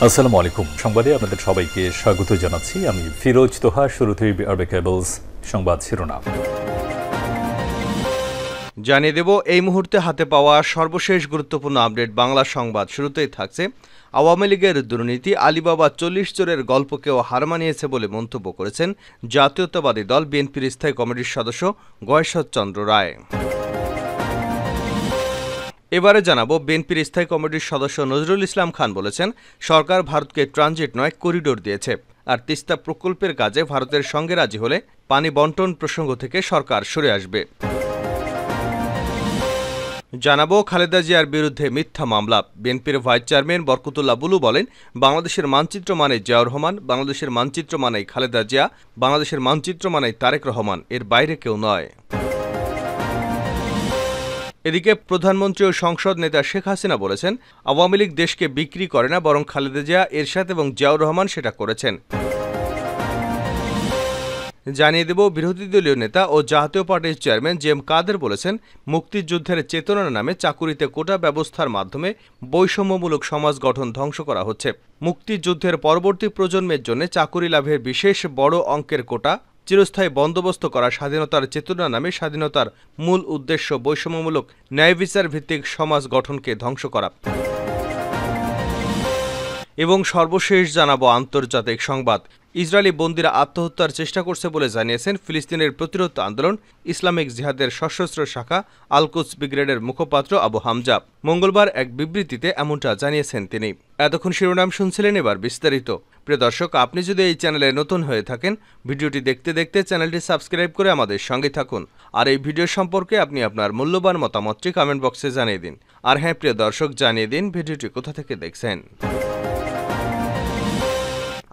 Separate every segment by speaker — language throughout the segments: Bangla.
Speaker 1: আসসালামু আলাইকুম। সংবাদে আপনাদের সবাইকে স্বাগত জানাচ্ছি। আমি ফিরোজ তোহা। শুরুতেই আরবে কেবলস সংবাদ শিরোনাম
Speaker 2: জানিয়ে দেব এই মুহূর্তে হাতে পাওয়া সর্বশেষ গুরুত্বপূর্ণ আপডেট বাংলা সংবাদ। শুরুতেই থাকছে আওয়ামী লীগের দুর্নীতি, আলীবাবা ৪০ চোরের গল্পকেও হার মানিয়েছে বলে মন্তব্য করেছেন জাতীয়তাবাদী দল বিএনপির স্থায়ী কমিটির সদস্য গয়েশ্বর চন্দ্র রায়। এবারে জানাবো বিএনপির স্থায়ী কমিটির সদস্য নজরুল ইসলাম খান বলেছেন, সরকার ভারতকে ট্রানজিট নয় করিডোর দিয়েছে, আর তিস্তা প্রকল্পের কাজে ভারতের সঙ্গে রাজি হলে পানি বন্টন প্রসঙ্গ থেকে সরকার সরে আসবে। জানাবো খালেদা জিয়ার বিরুদ্ধে মিথ্যা মামলা। বিএনপির ভাইস চেয়ারম্যান বরকতুল্লাহ বুলু বলেন, বাংলাদেশের মানচিত্র মানে জিয়াউর রহমান, বাংলাদেশের মানচিত্র মানেই খালেদা জিয়া, বাংলাদেশের মানচিত্র মানেই তারেক রহমান, এর বাইরে কেউ নয়। এদিকে প্রধানমন্ত্রী ও সংসদ নেতা শেখ হাসিনা বলেছেন, আওয়ামী লীগ দেশকে বিক্রি করে না, বরং খালেদা জিয়া, এরশাদ এবং জিয়াউর রহমান সেটা করেছেন। জানিয়ে দেব বিরোধী দলীয় নেতা ও জাতীয় পার্টির চেয়ারম্যান জে এম কাদের বলেছেন, মুক্তিযুদ্ধের চেতনার নামে চাকুরিতে কোটা ব্যবস্থার মাধ্যমে বৈষম্যমূলক সমাজ গঠন ধ্বংস করা হচ্ছে। মুক্তিযুদ্ধের পরবর্তী প্রজন্মের জন্য চাকুরি লাভের বিশেষ বড় অঙ্কের কোটা চিরস্থায়ী বন্দোবস্ত করা স্বাধীনতার চেতনা নামে স্বাধীনতার মূল উদ্দেশ্য বৈষম্যমূলক ন্যায় বিচার ভিত্তিক সমাজ গঠনকে ধ্বংস করা। এবং সর্বশেষ জানাবো আন্তর্জাতিক সংবাদ। ইসরায়েলি বন্দীরা আত্মহত্যার চেষ্টা করছে বলে জানিয়েছেন ফিলিস্তিনের প্রতিরোধ আন্দোলন ইসলামিক জিহাদের সশস্ত্র শাখা আল কুদস ব্রিগেডের মুখপাত্র আবু হামজা মঙ্গলবার এক বিবৃতিতে এমনটা জানিয়েছেন তিনি। এতক্ষণ শিরোনাম শুনছিলেন, এবার বিস্তারিত। প্রিয় দর্শক, আপনি যদি এই চ্যানেলে নতুন হয়ে থাকেন, ভিডিওটি দেখতে দেখতে চ্যানেলটি সাবস্ক্রাইব করে আমাদের সঙ্গে থাকুন। আর এই ভিডিও সম্পর্কে আপনি আপনার মূল্যবান মতামতটি কমেন্ট বক্সে জানিয়ে দিন। আর হ্যাঁ প্রিয় দর্শক, জানিয়ে দিন ভিডিওটি কোথা থেকে দেখছেন।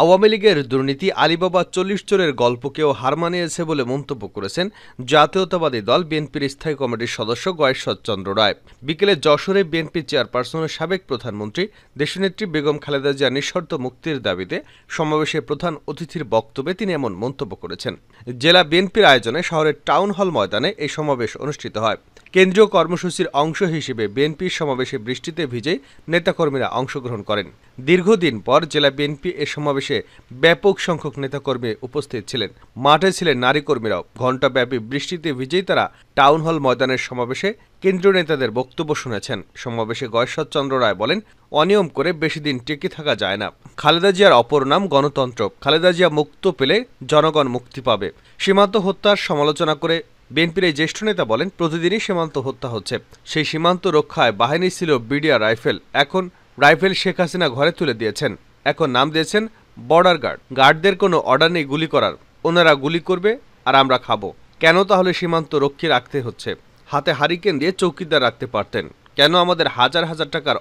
Speaker 2: আওয়ামী লীগের দুর্নীতি, আলীবাবা ৪০ চোরের গল্পকেও হার মানিয়েছে বলে মন্তব্য করেছেন জাতীয়তাবাদী দল বিএনপির স্থায়ী কমিটির সদস্য গয়েশ্বর চন্দ্র রায়। বিকেলে যশোরে বিএনপি চেয়ারপারসনের সাবেক প্রধানমন্ত্রী দেশনেত্রী বেগম খালেদা জিয়ার নিঃশর্ত মুক্তির দাবিতে সমাবেশে প্রধান অতিথির বক্তব্যে তিনি এমন মন্তব্য করেছেন। জেলা বিএনপির আয়োজনে শহরের টাউন হল ময়দানে এই সমাবেশ অনুষ্ঠিত হয়। কেন্দ্রীয় কর্মসূচির অংশ হিসেবে বিএনপির সমাবেশে বৃষ্টিতে ভিজে নেতাকর্মীরা অংশগ্রহণ করেন। দীর্ঘদিন পর জেলা বিএনপি এ সমাবেশে ব্যাপক সংখ্যক নেতাকর্মী উপস্থিত ছিলেন। মাঠে ছিলেন নারী কর্মীরাও। ঘণ্টাব্যাপী বৃষ্টিতে ভিজেই তারা টাউন হল ময়দানের সমাবেশে কেন্দ্রীয় নেতাদের বক্তব্য শুনেছেন। সমাবেশে গয়েশ্বর চন্দ্র রায় বলেন, অনিয়ম করে বেশি দিন টিকে থাকা যায় না। খালেদা জিয়ার অপর নাম গণতন্ত্র। খালেদা জিয়া মুক্ত পেলে জনগণ মুক্তি পাবে। সীমান্ত হত্যার সমালোচনা করে বিএনপির এই জ্যেষ্ঠ নেতা বলেন, প্রতিদিনই সীমান্ত হত্যা হচ্ছে। সেই সীমান্ত রক্ষায় বাহিনী ছিল বিডিআর রাইফেল। এখন রাইফেল শেখ হাসিনা ঘরে তুলে দিয়েছেন। এখন নাম দিয়েছেন বর্ডার গার্ড। গার্ডদের কোনো অর্ডার নেই গুলি করার। ওনারা গুলি করবে আর আমরা খাবো। কেন তাহলে সীমান্ত রক্ষী রাখতে হচ্ছে? হাতে হারিকেন দিয়ে চৌকিদার রাখতে পারতেন। কেন আমাদের হাজার হাজার টাকার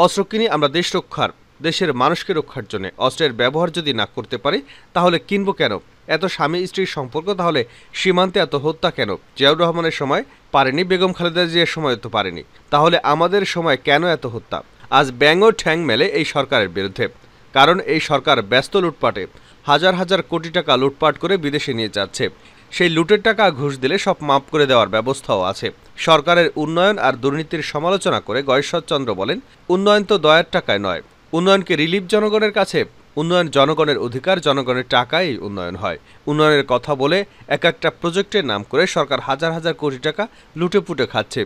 Speaker 2: অস্ত্র কিনি আমরা দেশ রক্ষার, দেশের মানুষকে রক্ষার জন্য। অস্ত্রের ব্যবহার যদি না করতে পারি তাহলে কিনবো কেন? এত স্বামী স্ত্রীর সম্পর্ক, তাহলে সীমান্তে এত হত্যা কেন? জিয়াউর রহমানের সময় পারেনি, বেগম খালেদা জিয়ার সময় তো পারেনি, তাহলে আমাদের সময় কেন এত হত্যা? আজ ব্যাঙ ও ঠ্যাং মেলে এই সরকারের বিরুদ্ধে, কারণ এই সরকার ব্যস্ত লুটপাটে। হাজার হাজার কোটি টাকা লুটপাট করে বিদেশে নিয়ে যাচ্ছে। সেই লুটের টাকা ঘুষ দিলে সব মাফ করে দেওয়ার ব্যবস্থাও আছে। সরকারের উন্নয়ন আর দুর্নীতির সমালোচনা করে গয়েশ্বর চন্দ্র বলেন, উন্নয়ন তো দয়ার টাকায় নয়। উন্নয়নকে রিলিফ জনগণের কাছে? উন্নয়ন জনগণের অধিকার, জনগণের টাকায় উন্নয়ন হয়। উন্নয়নের কথা বলে এক একটা প্রজেক্টের নাম করে সরকার হাজার হাজার কোটি টাকা লুটে পুটে খাচ্ছে।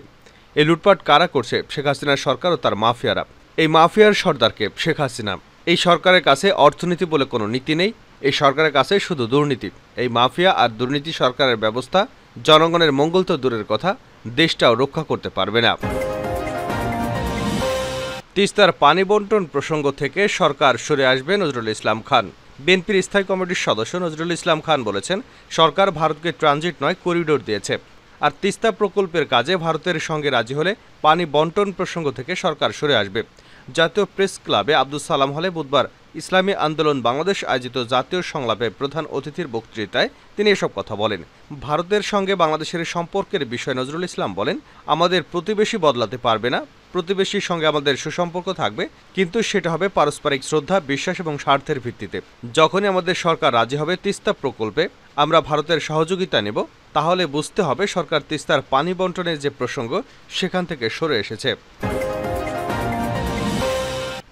Speaker 2: এই লুটপাট কারা করছে? শেখ হাসিনার সরকার ও তার মাফিয়ারা। এই মাফিয়ার সর্দারকে শেখ হাসিনা। এই সরকারের কাছে অর্থনীতি বলে কোনো নীতি নেই। এই সরকারের কাছে শুধু দুর্নীতি। এই মাফিয়া আর দুর্নীতি সরকারের ব্যবস্থা জনগণের মঙ্গল তো দূরের কথা, দেশটাও রক্ষা করতে পারবে না। তিস্তার পানি বন্টন প্রসঙ্গ থেকে সরকার সরে আসবে নজরুল ইসলাম খান। বিএনপির স্থায়ী কমিটির সদস্য নজরুল ইসলাম খান বলেছেন, সরকার ভারতকে ট্রানজিট নয় করিডোর দিয়েছে, আর তিস্তা প্রকল্পের কাজে ভারতের সঙ্গে রাজি হলে পানি বন্টন প্রসঙ্গ থেকে সরকার সরে আসবে। জাতীয় প্রেস ক্লাবে আব্দুল সালাম হলে বুধবার ইসলামী আন্দোলন বাংলাদেশ আয়োজিত জাতীয় সংলাপে প্রধান অতিথির বক্তৃতায় তিনি এসব কথা বলেন। ভারতের সঙ্গে বাংলাদেশের সম্পর্কের বিষয়ে নজরুল ইসলাম বলেন, আমাদের প্রতিবেশী বদলাতে পারবে না, প্রতিবেশীর সঙ্গে আমাদের সুসম্পর্ক থাকবে, কিন্তু সেটা হবে পারস্পরিক শ্রদ্ধা, বিশ্বাস এবং স্বার্থের ভিত্তিতে। যখনই আমাদের সরকার রাজি হবে তিস্তা প্রকল্পে আমরা ভারতের সহযোগিতা নেব, তাহলে বুঝতে হবে সরকার তিস্তার পানি বন্টনের যে প্রসঙ্গ সেখান থেকে সরে এসেছে।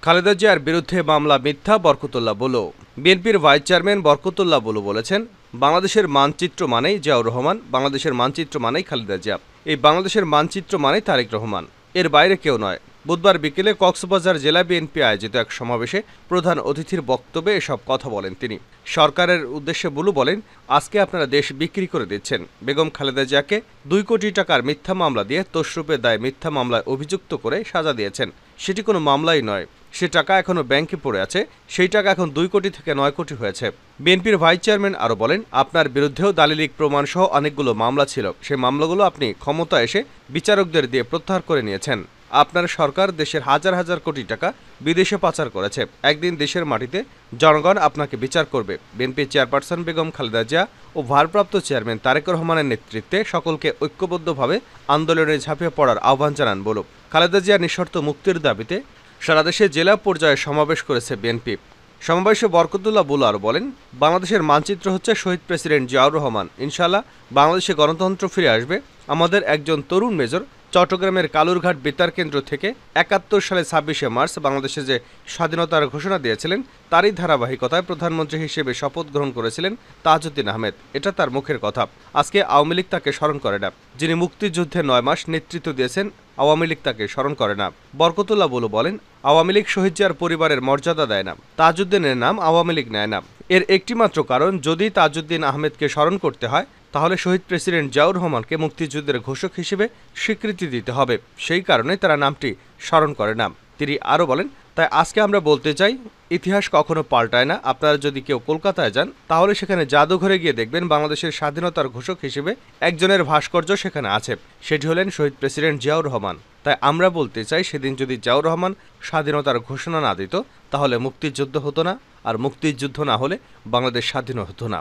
Speaker 2: খালেদা জিয়ার বিরুদ্ধে মামলা মিথ্যা, বরকতুল্লাহ বুলু। বিএনপির ভাইস চেয়ারম্যান বরকতুল্লাহ বুলু বলেছেন, বাংলাদেশের মানচিত্র মানেই জিয়াউর রহমান, বাংলাদেশের মানচিত্র মানেই খালেদা জিয়া, এই বাংলাদেশের মানচিত্র মানেই তারেক রহমান, এর বাইরে কেউ নয়। বুধবার বিকেলে কক্সবাজার জেলা বিএনপি আয়োজিত এক সমাবেশে প্রধান অতিথির বক্তব্যে এসব কথা বলেন তিনি। সরকারের উদ্দেশ্যে বুলু বলেন, আজকে আপনারা দেশ বিক্রি করে দিচ্ছেন। বেগম খালেদা জিয়াকে 2 কোটি টাকার মিথ্যা মামলা দিয়ে তশরুপের দায়ে মিথ্যা মামলায় অভিযুক্ত করে সাজা দিয়েছেন। সেটি কোনো মামলাই নয়, সে টাকা এখনো ব্যাংকে পড়ে আছে, সেই টাকা এখন 2 কোটি থেকে 9 কোটি হয়েছে। বিএনপির ভাইস চেয়ারম্যান আরও বলেন, আপনার বিরুদ্ধেও দালিলিক প্রমাণ সহ অনেকগুলো মামলা ছিল, সেই মামলাগুলো আপনি ক্ষমতা এসে বিচারকদের দিয়ে প্রত্যাহার করে নিয়েছেন। আপনার সরকার দেশের হাজার হাজার কোটি টাকা বিদেশে পাচার করেছে। একদিন দেশের মাটিতে জনগণ আপনাকে বিচার করবে। বিএনপি চেয়ারপারসন বেগম খালেদা জিয়া ও ভারপ্রাপ্ত চেয়ারম্যান তারেক রহমানের নেতৃত্বে সকলকে ঐক্যবদ্ধভাবে আন্দোলনে ঝাঁপিয়ে পড়ার আহ্বান জানান বলুক। খালেদা জিয়ার নিঃশর্ত মুক্তির দাবিতে সারা দেশে জেলা পর্যায়ে সমাবেশ করেছে বিএনপি। সমাবেশে বরকতুল্লাহ বুলু আরও বলেন, বাংলাদেশের মানচিত্র হচ্ছে শহীদ প্রেসিডেন্ট জিয়াউর রহমান। ইনশাআল্লাহ বাংলাদেশে গণতন্ত্র ফিরে আসবে। আমাদের একজন তরুণ মেজর চট্টগ্রামের কালুরঘাট বেতার কেন্দ্র থেকে 71 সালে 26শে মার্চ বাংলাদেশে যে স্বাধীনতার ঘোষণা দিয়েছিলেন, তারই ধারাবাহিকতায় প্রধানমন্ত্রী হিসেবে শপথ গ্রহণ করেছিলেন তাজউদ্দিন আহমেদ। এটা তার মুখের কথা। আজকে আওয়ামী লীগ তাকে স্মরণ করে না। যিনি মুক্তিযুদ্ধে 9 মাস নেতৃত্ব দিয়েছেন, আওয়ামী লীগ তাকে স্মরণ করে না। বরকতুল্লাহ বুলু বলেন, আওয়ামী লীগ শহীদ জিয়ার পরিবারের মর্যাদা দেয় না, তাজউদ্দিনের নাম আওয়ামী লীগ নেয় না। এর একটিমাত্র কারণ, যদি তাজউদ্দিন আহমেদকে স্মরণ করতে হয় তাহলে শহীদ প্রেসিডেন্ট জিয়াউর রহমানকে মুক্তিযুদ্ধের ঘোষক হিসেবে স্বীকৃতি দিতে হবে। সেই কারণে তারা নামটি স্মরণ করে না। তিনি আরও বলেন, তাই আজকে আমরা বলতে চাই, ইতিহাস কখনো পাল্টায় না। আপনারা যদি কেউ কলকাতায় যান তাহলে সেখানে জাদুঘরে গিয়ে দেখবেন বাংলাদেশের স্বাধীনতার ঘোষক হিসেবে একজনের ভাস্কর্য সেখানে আছে। সেটি হলেন শহীদ প্রেসিডেন্ট জিয়াউর রহমান। তাই আমরা বলতে চাই, সেদিন যদি জিয়াউর রহমান স্বাধীনতার ঘোষণা না দিত তাহলে মুক্তিযুদ্ধ হতো না, আর মুক্তিযুদ্ধ না হলে বাংলাদেশ স্বাধীন হতো না।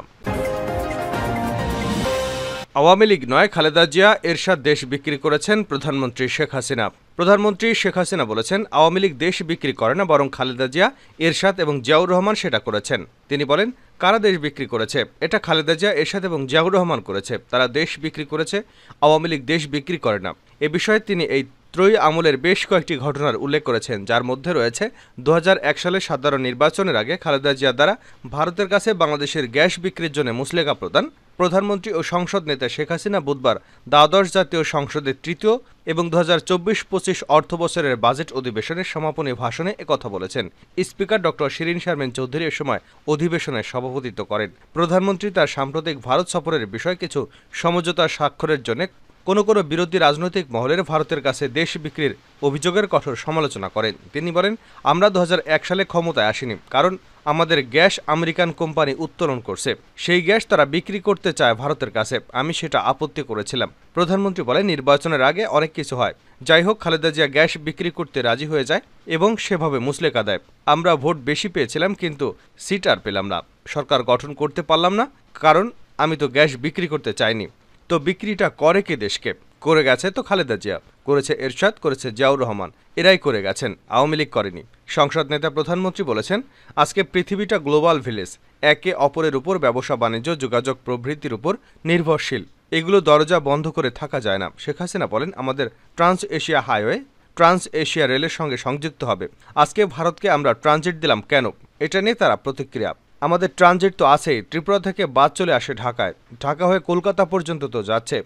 Speaker 2: আওয়ামী লীগ নয়, খালেদা জিয়া এরশাদ দেশ বিক্রি করেছেন প্রধানমন্ত্রী শেখ হাসিনা। প্রধানমন্ত্রী শেখ হাসিনা বলেছেন, আওয়ামী লীগ দেশ বিক্রি করে না, বরং খালেদা জিয়া, এরশাদ এবং জিয়াউর রহমান সেটা করেছেন। তিনি বলেন, কারা দেশ বিক্রি করেছে? এটা খালেদা জিয়া, এরশাদ এবং জিয়াউর রহমান করেছে। তারা দেশ বিক্রি করেছে, আওয়ামী লীগ দেশ বিক্রি করে না। এ বিষয়ে তিনি এই ত্রয়ী আমলের বেশ কয়েকটি ঘটনার উল্লেখ করেছেন, যার মধ্যে রয়েছে 2001 সালে সাধারণ নির্বাচনের আগে খালেদা জিয়া দ্বারা ভারতের কাছে বাংলাদেশের গ্যাস বিক্রির জন্য মুচলেকা প্রদান। প্রধানমন্ত্রী ও সংসদ নেতা শেখ হাসিনা বুধবার দ্বাদশ জাতীয় সংসদের 3য় এবং 2024-25 অর্থবছরের বাজেট অধিবেশনের সমাপনী ভাষণে একথা বলেছেন। স্পিকার ডক্টর শিরিন শারমিন চৌধুরী এ সময় অধিবেশনে সভাপতিত্ব করেন। প্রধানমন্ত্রী তার সাম্প্রতিক ভারত সফরের বিষয়ে কিছু সমঝোতা স্বাক্ষরের জন্য কোনো বিরোধী রাজনৈতিক মহলের ভারতের কাছে দেশ বিক্রির অভিযোগের কঠোর সমালোচনা করেন। তিনি বলেন, আমরা 2001 সালে ক্ষমতায় আসিনি, কারণ আমাদের গ্যাস আমেরিকান কোম্পানি উত্তোলন করছে। সেই গ্যাস তারা বিক্রি করতে চায় ভারতের কাছে। আমি সেটা আপত্তি করেছিলাম। প্রধানমন্ত্রী বলেন, নির্বাচনের আগে অনেক কিছু হয়। যাই হোক, খালেদা জিয়া গ্যাস বিক্রি করতে রাজি হয়ে যায় এবং সেভাবে মুচলেকা দেয়। আমরা ভোট বেশি পেয়েছিলাম, কিন্তু সিট আর পেলাম না। সরকার গঠন করতে পারলাম না, কারণ আমি তো গ্যাস বিক্রি করতে চাইনি। তো বিক্রিটা করে কে দেশকে? করে গেছে তো খালেদা জিয়া, করেছে এরশাদ, করেছে জিয়াউর রহমান, এরাই করে গেছেন, আওয়ামী লীগ করেনি। সংসদ নেতা প্রধানমন্ত্রী বলেছেন, আজকে পৃথিবীটা গ্লোবাল ভিলেজ, একে অপরের উপর ব্যবসা বাণিজ্য, যোগাযোগ প্রভৃতির উপর নির্ভরশীল। এগুলো দরজা বন্ধ করে থাকা যায় না। শেখ হাসিনা বলেন, আমাদের trans Asia highway trans Asia রেলের সঙ্গে সংযুক্ত হবে। আজকে ভারতকে আমরা ট্রানজিট দিলাম কেন? এটা নিয়ে তারা প্রতিক্রিয়া, আমাদের ট্রানজিট তো আছেই, ত্রিপুরা থেকে বাস চলে আসে ঢাকায়, ঢাকা হয়ে কলকাতা পর্যন্ত তো যাচ্ছে।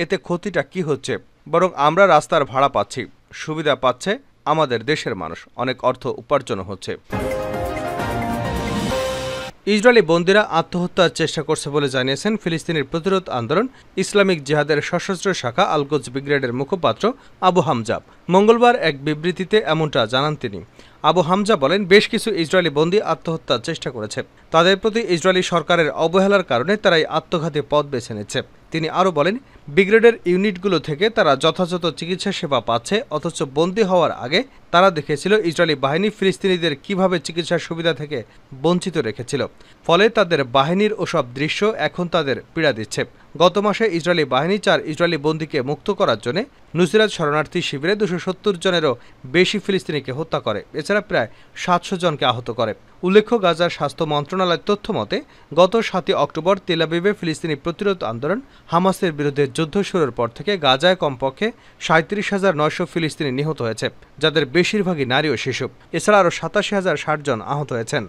Speaker 2: এতে ক্ষতিটা কি হচ্ছে? বরং আমরা রাস্তার ভাড়া পাচ্ছি, সুবিধা পাচ্ছে আমাদের দেশের মানুষ, অনেক অর্থ উপার্জন হচ্ছে। ইসরায়েলি বন্দীরা আত্মহত্যার চেষ্টা করছে বলে জানিয়েছেন ফিলিস্তিনের প্রতিরোধ আন্দোলন ইসলামিক জিহাদের সশস্ত্র শাখা আল-কুদস ব্রিগেডের মুখপাত্র আবু হামজা। মঙ্গলবার এক বিবৃতিতে এমনটা জানান তিনি। আবু হামজা বলেন, বেশ কিছু ইসরায়েলি বন্দী আত্মহত্যার চেষ্টা করেছে। তাদের প্রতি ইসরায়েলি সরকারের অবহেলার কারণে তারা এই আত্মঘাতী পথ বেছে নিচ্ছে। তিনি আরও বলেন, ব্রিগেডের ইউনিটগুলো থেকে তারা যথাযথ চিকিৎসা সেবা পাচ্ছে, অথচ বন্দী হওয়ার আগে তারা দেখেছিল ইসরায়েলি বাহিনী ফিলিস্তিনিদের কিভাবে চিকিৎসার সুবিধা থেকে বঞ্চিত রেখেছিল। ফলে তাদের বাহিনীর ওসব দৃশ্য এখন তাদের পীড়া দিচ্ছে। গত মাসে ইসরায়েলি বাহিনী 4 ইসরায়েলি বন্দীকে মুক্ত করার জন্য নুসিরাত শরণার্থী শিবিরে 270 জনেরও বেশি ফিলিস্তিনিকে হত্যা করে, এছাড়া প্রায় 700 জনকে আহত করে। উল্লেখ্য, গাজার স্বাস্থ্য মন্ত্রণালয়ের তথ্য মতে গত 7 অক্টোবর তেল আবিবে ফিলিস্তিনি প্রতিরোধ আন্দোলন হামাসের বিরুদ্ধে যুদ্ধ শুরুর পর থেকে গাজায় কমপক্ষে 37,900 ফিলিস্তিনি নিহত হয়েছে, যাদের বেশিরভাগই নারী ও শিশু। এছাড়া আরও 87,060 জন আহত হয়েছেন।